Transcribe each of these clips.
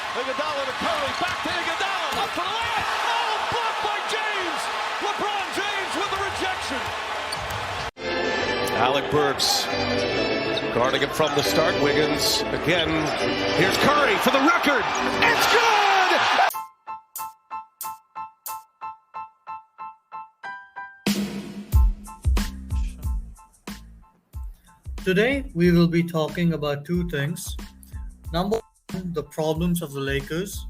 Iguodala to Curry, back to Iguodala, up for the layup. Oh, blocked by James. LeBron James with the rejection. Alec Burks guarding him from the start. Wiggins again. Here's Curry for the record. It's good. Today, we will be talking about two things. Number one, the problems of the Lakers.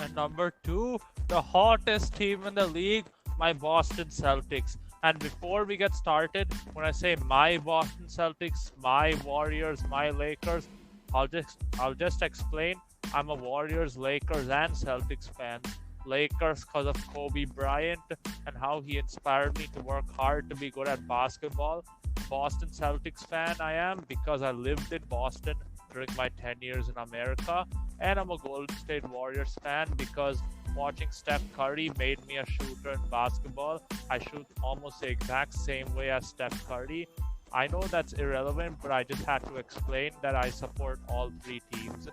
And number two, the hottest team in the league, my Boston Celtics. And before we get started, when I say my Boston Celtics, my Warriors, my Lakers, I'll just explain. I'm a Warriors, Lakers, and Celtics fan. Lakers because of Kobe Bryant and how he inspired me to work hard to be good at basketball. Boston Celtics fan I am because I lived in Boston during my 10 years in America, and I'm a Golden State Warriors fan because watching Steph Curry made me a shooter in basketball. I shoot almost the exact same way as Steph Curry. I know that's irrelevant, but I just had to explain that I support all three teams.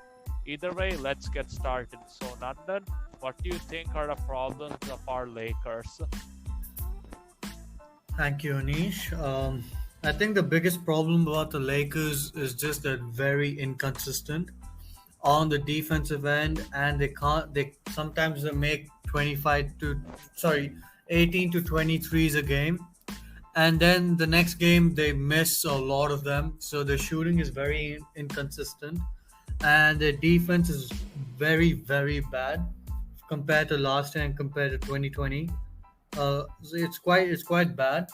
Either way, let's get started. So Nandan, what do you think are the problems of our Lakers? Thank you, Anish. I think the biggest problem about the Lakers is just that very inconsistent on the defensive end, and they sometimes make 18 to 23s a game, and then the next game they miss a lot of them, so the shooting is very inconsistent and their defense is very, very bad compared to last year and compared to 2020. So it's quite bad.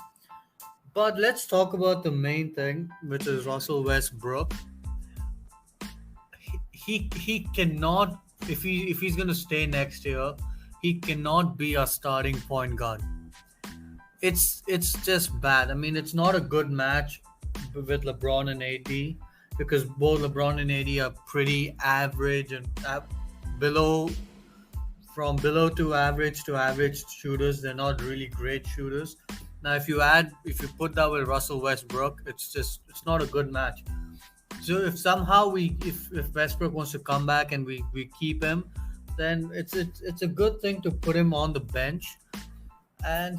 But let's talk about the main thing, which is Russell Westbrook. He cannot, if he's going to stay next year, he cannot be a starting point guard. It's just bad. I mean, it's not a good match with LeBron and AD because both LeBron and AD are pretty average and from below to average shooters. They're not really great shooters. Now, if you put that with Russell Westbrook, it's not a good match. So if somehow if Westbrook wants to come back and we keep him, then it's a good thing to put him on the bench. And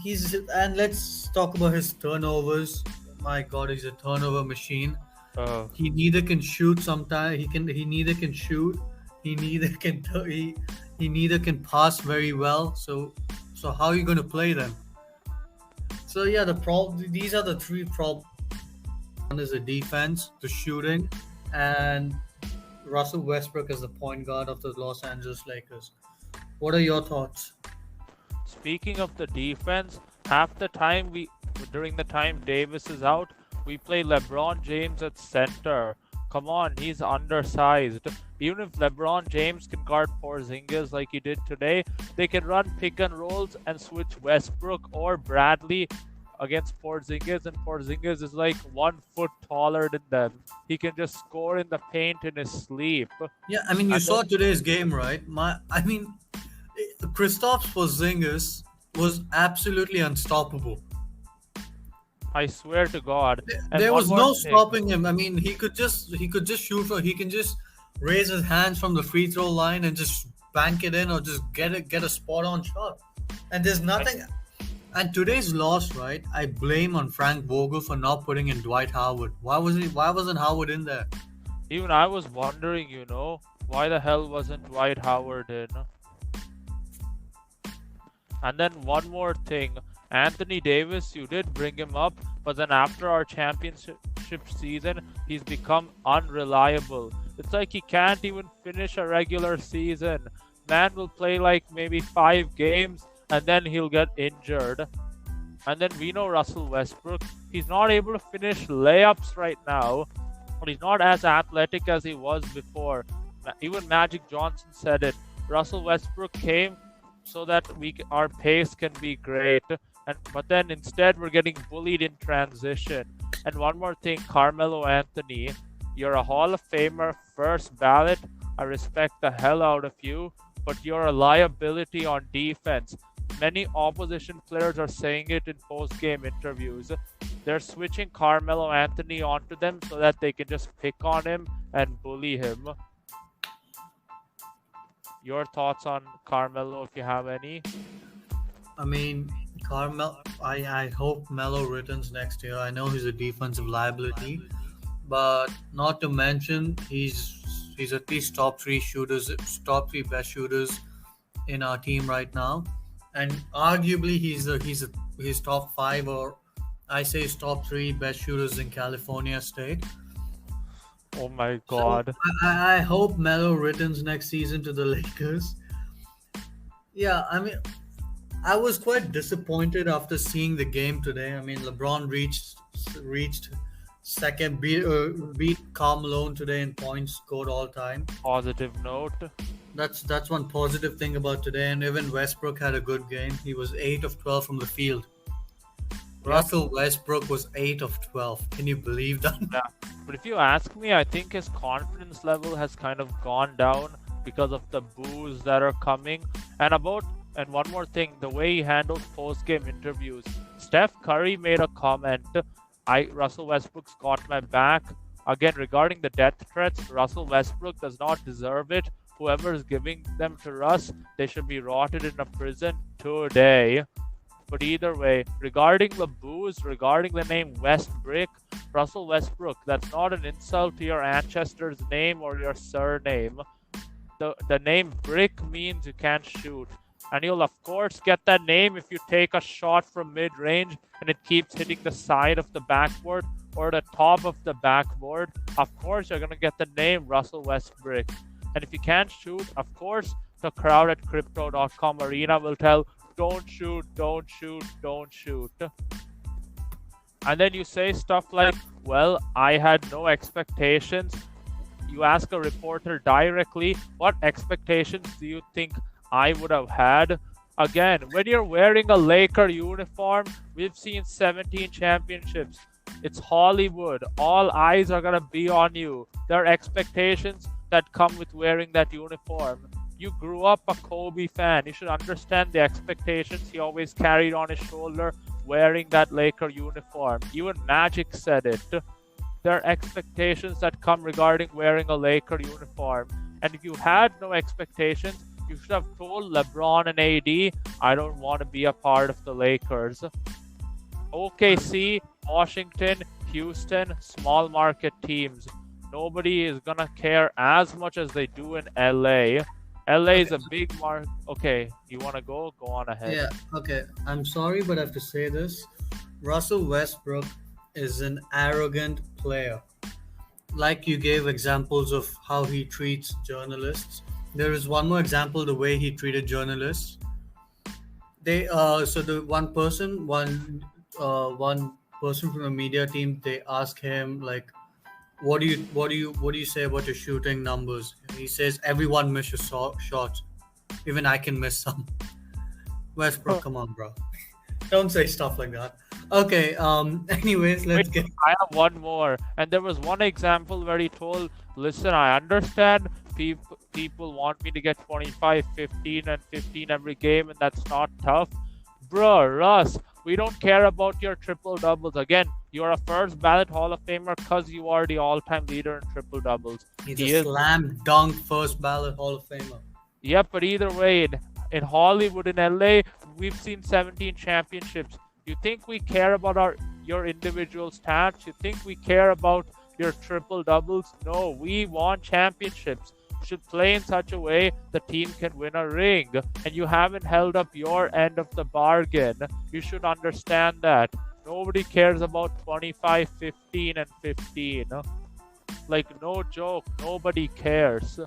let's talk about his turnovers. My God, he's a turnover machine. He neither can shoot. Sometimes he neither can shoot. He neither can pass very well. So how are you going to play them? So yeah, these are the three problems. One is the defense, the shooting, and Russell Westbrook as the point guard of the Los Angeles Lakers. What are your thoughts? Speaking of the defense, half the time during the time Davis is out, we play LeBron James at center. Come on, he's undersized. Even if LeBron James can guard Porzingis like he did today, they can run pick and rolls and switch Westbrook or Bradley against Porzingis, and Porzingis is like 1 foot taller than them. He can just score in the paint in his sleep. Yeah, I mean, you saw today's game, right? Kristaps Porzingis was absolutely unstoppable. I swear to God. There was no stopping him. I mean, he could just shoot he can just raise his hands from the free throw line and just bank it in or just get a spot on shot. And there's nothing. And today's loss, right? I blame on Frank Vogel for not putting in Dwight Howard. Why wasn't Howard in there? Even I was wondering, why the hell wasn't Dwight Howard in? And then one more thing. Anthony Davis, you did bring him up, but then after our championship season, he's become unreliable. It's like he can't even finish a regular season. Man will play like maybe 5 games and then he'll get injured. And then we know Russell Westbrook, he's not able to finish layups right now, but he's not as athletic as he was before. Even Magic Johnson said it. Russell Westbrook came so that our pace can be great. But then instead we're getting bullied in transition. And one more thing, Carmelo Anthony, you're a Hall of Famer, first ballot. I respect the hell out of you, but you're a liability on defense. Many opposition players are saying it in post-game interviews. They're switching Carmelo Anthony onto them so that they can just pick on him and bully him. Your thoughts on Carmelo, if you have any? I mean, I hope Melo returns next year. I know he's a defensive liability, but not to mention he's at least top three best shooters in our team right now, and arguably he's top five, or I say he's top three best shooters in California State. Oh my So God. I hope Melo returns next season to the Lakers. Yeah, I mean, I was quite disappointed after seeing the game today. I mean, LeBron reached second, beat Karl Malone today in points scored all time. Positive note. That's one positive thing about today. And even Westbrook had a good game. He was 8 of 12 from the field. Russell Westbrook was 8 of 12. Can you believe that? Yeah. But if you ask me, I think his confidence level has kind of gone down because of the boos that are coming. And one more thing, the way he handled post-game interviews. Steph Curry made a comment, Russell Westbrook's got my back. Again, regarding the death threats, Russell Westbrook does not deserve it. Whoever is giving them to Russ, they should be rotted in a prison today. But either way, regarding the boos, regarding the name Westbrick, Russell Westbrook, that's not an insult to your ancestor's name or your surname. The name Brick means you can't shoot. And you'll of course get that name if you take a shot from mid-range and it keeps hitting the side of the backboard or the top of the backboard. Of course you're going to get the name Russell Westbrick. And if you can't shoot, of course the crowd at crypto.com arena will tell, don't shoot, don't shoot, don't shoot. And then you say stuff like, well, I had no expectations. You ask a reporter directly, what expectations do you think I would have had? Again, when you're wearing a Laker uniform, we've seen 17 championships. It's Hollywood. All eyes are going to be on you. There are expectations that come with wearing that uniform. You grew up a Kobe fan. You should understand the expectations he always carried on his shoulder wearing that Laker uniform. Even Magic said it. There are expectations that come regarding wearing a Laker uniform. And if you had no expectations, you should have told LeBron and AD, I don't want to be a part of the Lakers. OKC, Washington, Houston, small market teams. Nobody is going to care as much as they do in LA. LA is a big market. Okay, you want to go? Go on ahead. Yeah, okay. I'm sorry, but I have to say this. Russell Westbrook is an arrogant player. Like you gave examples of how he treats journalists. There is one more example, the way he treated journalists. So the one person from the media team, they ask him like, what do you say about your shooting numbers? He says everyone misses shots, even I can miss some. Westbrook, come on, bro, don't say stuff like that. Okay. Anyways, let's get. I have one more, and there was one example where he told, "Listen, I understand people want me to get 25, 15, and 15 every game, and that's not tough, bro. Russ, we don't care about your triple doubles. Again, you're a first ballot Hall of Famer because you are the all-time leader in triple doubles. He's a slam dunk first ballot Hall of Famer. Yep, but either way, in Hollywood, in LA, we've seen 17 championships. You think we care about your individual stats? You think we care about your triple doubles? No, we want championships. You should play in such a way the team can win a ring. And you haven't held up your end of the bargain. You should understand that. Nobody cares about 25, 15, and 15. Like, no joke. Nobody cares.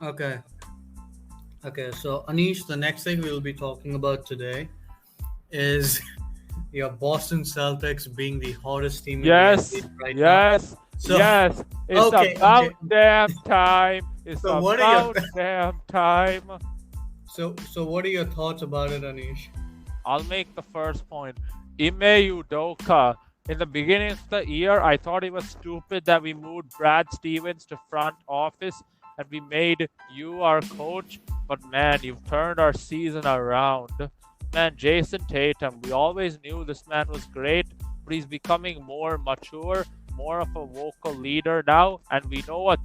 Okay, so Anish, the next thing we'll be talking about today is your Boston Celtics being the hottest team in the NBA right now. Yes. It's about damn time. It's So about damn time. So what are your thoughts about it, Anish? I'll make the first point. Ime Udoka. In the beginning of the year, I thought it was stupid that we moved Brad Stevens to front office and we made you our coach. But man, you've turned our season around. Man, Jason Tatum, we always knew this man was great, but he's becoming more mature. more of a vocal leader now, and we know what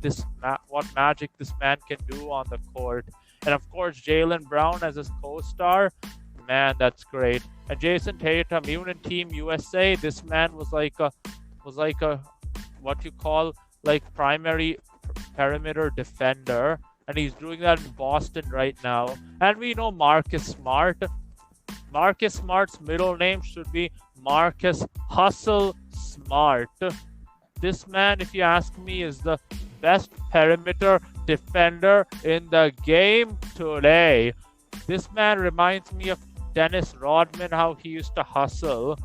what magic this man can do on the court. And of course, Jaylen Brown as his co-star, man, that's great. And Jason Tatum, even in Team USA, this man was like a what you call like primary perimeter defender, and he's doing that in Boston right now. And we know Marcus Smart. Marcus Smart's middle name should be Marcus Hustle Smart. This man, if you ask me, is the best perimeter defender in the game today. This man reminds me of Dennis Rodman, how he used to hustle.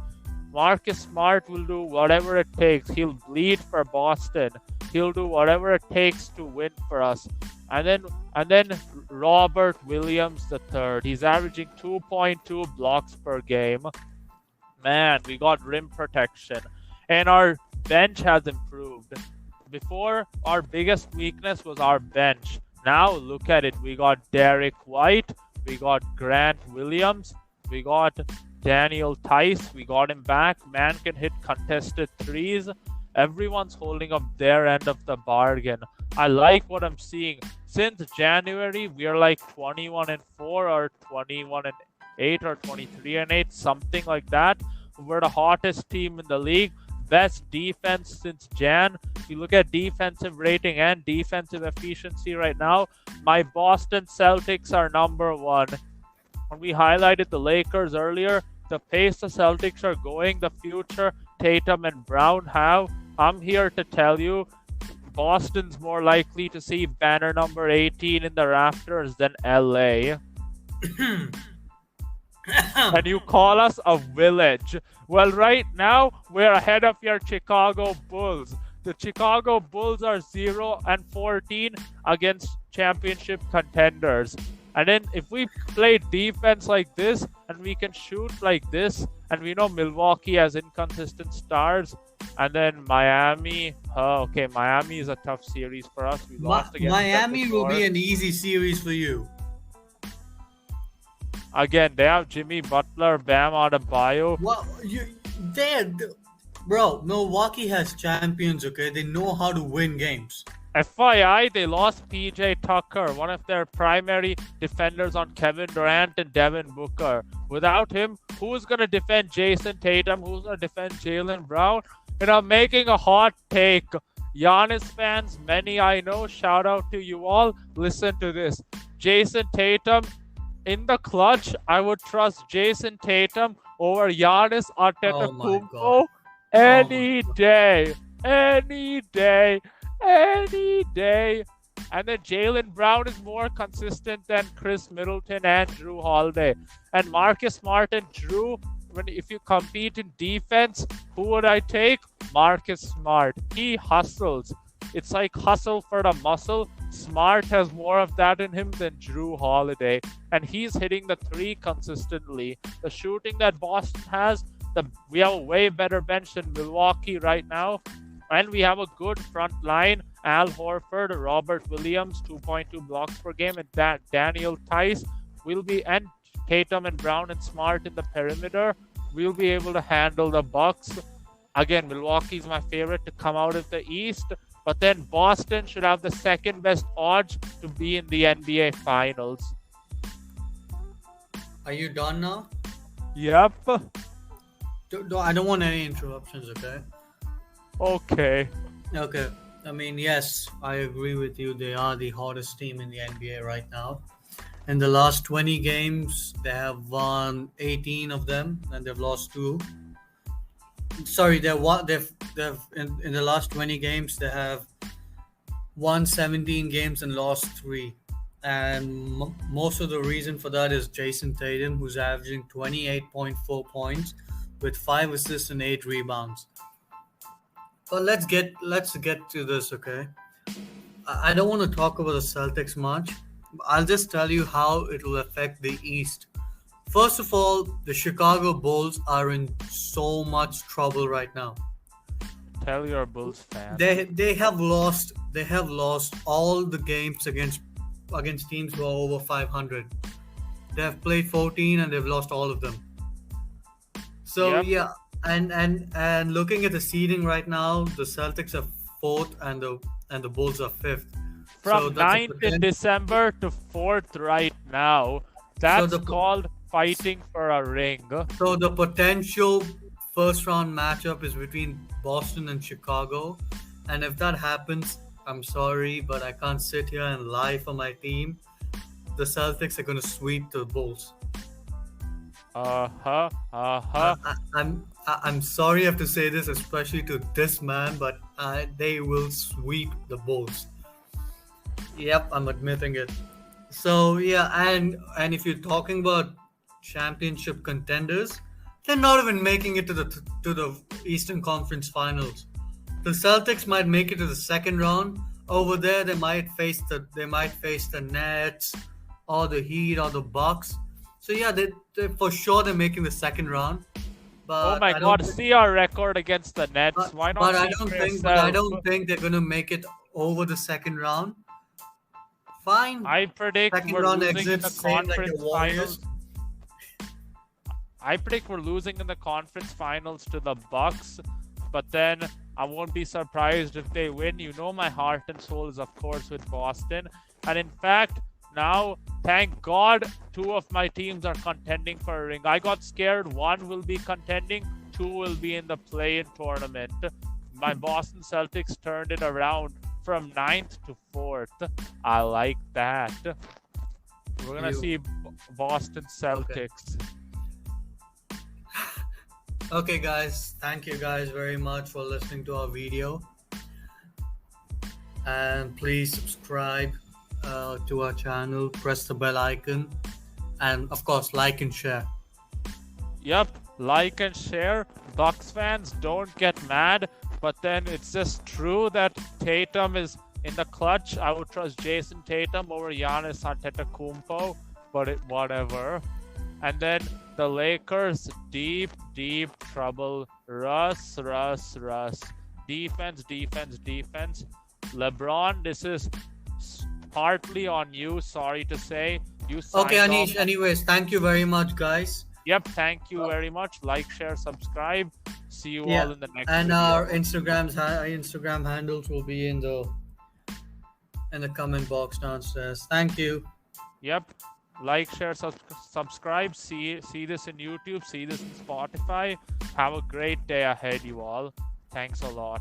Marcus Smart will do whatever it takes. He'll bleed for Boston. He'll do whatever it takes to win for us. And then Robert Williams III. He's averaging 2.2 blocks per game. Man, we got rim protection. And our bench has improved. Before, our biggest weakness was our bench. Now, look at it. We got Derek White. We got Grant Williams. We got Daniel Tice. We got him back. Man can hit contested threes. Everyone's holding up their end of the bargain. I like what I'm seeing. Since January, we are like 21-4 or 21-8 or 23-8, something like that. We're the hottest team in the league. Best defense since Jan. If you look at defensive rating and defensive efficiency right now, my Boston Celtics are number one. When we highlighted the Lakers earlier, the pace the Celtics are going, the future Tatum and Brown have, I'm here to tell you, Boston's more likely to see banner number 18 in the rafters than LA. And you call us a village. Well, right now, we're ahead of your Chicago Bulls. The Chicago Bulls are 0-14 against championship contenders. And then if we play defense like this, and we can shoot like this, and we know Milwaukee has inconsistent stars, and then Miami. Oh, okay, Miami is a tough series for us. We lost against Miami them will before. be an easy series for you. Again, they have Jimmy Butler, Bam Adebayo. Well, bro, Milwaukee has champions, okay? They know how to win games. FYI, they lost PJ Tucker, one of their primary defenders on Kevin Durant and Devin Booker. Without him, who's going to defend Jason Tatum? Who's going to defend Jaylen Brown? And I'm making a hot take. Giannis fans, many I know, shout out to you all. Listen to this. Jason Tatum, in the clutch, I would trust Jason Tatum over Giannis Antetokounmpo any day. Any day. Any day. And then Jaylen Brown is more consistent than Chris Middleton and Drew Holiday. And Marcus Smart and Drew, if you compete in defense, who would I take? Marcus Smart. He hustles. It's like hustle for the muscle. Smart has more of that in him than Drew Holiday. And he's hitting the three consistently. The shooting that Boston has, we have a way better bench than Milwaukee right now. And we have a good front line. Al Horford, Robert Williams, 2.2 blocks per game, and Daniel Tice will be, and Tatum and Brown and Smart in the perimeter. We'll be able to handle the Bucks. Again, Milwaukee's my favorite to come out of the East, but then Boston should have the second best odds to be in the NBA Finals. Are you done now? Yep. I don't want any interruptions, okay? Okay. Okay. I mean, yes, I agree with you. They are the hottest team in the NBA right now. In the last 20 games, they have won 18 of them, and they've lost 2. Sorry, in the last 20 games, they have won 17 games and lost 3. And most of the reason for that is Jason Tatum, who's averaging 28.4 points with 5 assists and 8 rebounds. But let's get to this, okay? I don't want to talk about the Celtics much. I'll just tell you how it will affect the East. First of all, the Chicago Bulls are in so much trouble right now. Tell your Bulls fans. They have lost all the games against teams who are over 500. They have played 14 and they've lost all of them. So Yep. yeah, And looking at the seeding right now, the Celtics are fourth and the Bulls are fifth. So From that's a 9th in December to 4th right now. That's called fighting for a ring. So the potential first round matchup is between Boston and Chicago. And if that happens, I'm sorry, but I can't sit here and lie for my team. The Celtics are going to sweep the Bulls. I'm sorry I have to say this, especially to this man, but they will sweep the Bulls. Yep, I'm admitting it. So yeah, and if you're talking about championship contenders, they're not even making it to the Eastern Conference Finals. The Celtics might make it to the second round. Over there, they might face the Nets or the Heat or the Bucks. So yeah, they for sure they're making the second round. But oh my God! See our record against the Nets. Why not? But I don't think they're gonna make it over the second round. Fine. I predict second we're round losing in exit, the same like conference the Warriors. finals. I predict we're losing in the conference finals to the Bucks, but then I won't be surprised if they win. You know, my heart and soul is, of course, with Boston. And in fact, now, thank God, two of my teams are contending for a ring. I got scared. One will be contending. Two will be in the play-in tournament. My Boston Celtics turned it around from 9th to 4th. I like that. We're going to see Boston Celtics. Okay, guys. Thank you guys very much for listening to our video. And please subscribe to our channel. Press the bell icon. And, of course, like and share. Yep, like and share. Bucks fans, don't get mad. But then it's just true that Tatum is in the clutch. I would trust Jason Tatum over Giannis Antetokounmpo. But whatever. And then the Lakers, deep trouble. Russ. Defense. LeBron, this is partly on you, sorry to say. You okay, Anish, anyways, thank you very much, guys. Yep, thank you very much. Like, share, subscribe. See you all in the next and video. Our Instagram handles will be in the comment box downstairs. Thank you. Yep. Like, share, subscribe. See this in YouTube. See this in Spotify. Have a great day ahead, you all. Thanks a lot.